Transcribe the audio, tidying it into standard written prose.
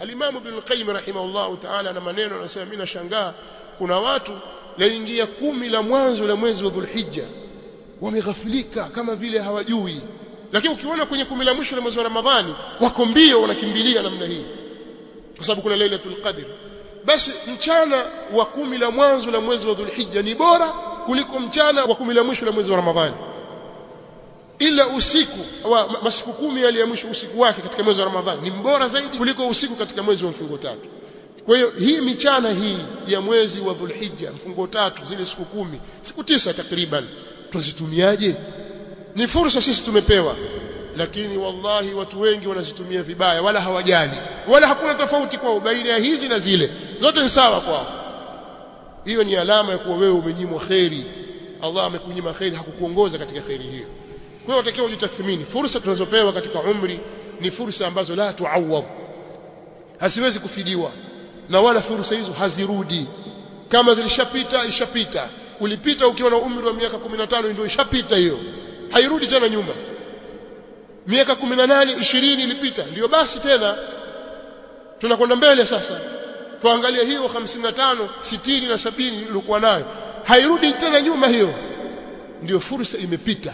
Al-Imam Ibn al-Qayyim rahimahullah ta'ala na maneno anasema mimi nashangaa kuna watu laingia 10 la mwanzo la mwezi wa Dhulhijja wameghafilika kama vile hawajui, lakini ukiona kwenye 10 la mwisho la mwezi wa Ramadhani wako mbio wanakimbilia namna hii kwa sababu kuna Lailatul Qadr. Basi mchana wa 10 la mwanzo la mwezi wa Dhulhijja ni bora kuliko mchana wa 10 la mwisho la mwezi wa Ramadhani, ila usiku wa masiku 10 yale ya mwisho usiku wake katika mwezi wa Ramadhani ni bora zaidi kuliko usiku katika mwezi wa mfungo tatu. Kwa hiyo hii michana hii ya mwezi wa Dhulhijja mfungo tatu, zile siku 10 siku 9 takriban, tuzitumiaje? Ni fursa sisi tumepewa, lakini wallahi watu wengi wanazitumia vibaya, wala hawajali, wala hakuna tofauti kwao baina ya hizi na zile, zote ni sawa kwao. Hiyo ni alama ya kuwa wewe umenyimwa khairi. Allah amekunyima khairi, hakukuongoza katika khairi hiyo. Kwa hiyo utakiwa ujitathmini. Fursa tunazopewa katika umri ni fursa ambazo la tuawad, hasiwezi kufidiwa, na wala fursa hizo hazirudi. Kama zilishapita ishapita. Ulipita ukiwa na umri wa miaka 15 ndio ishapita hiyo, hairudi tena nyuma. Miaka 18 20 ilipita, ndio basi tena tunakwenda mbele. Sasa tuangalie hiyo 55 60 na 70 ulikuwa nayo, hairudi tena nyuma. Hiyo ndio fursa imepita.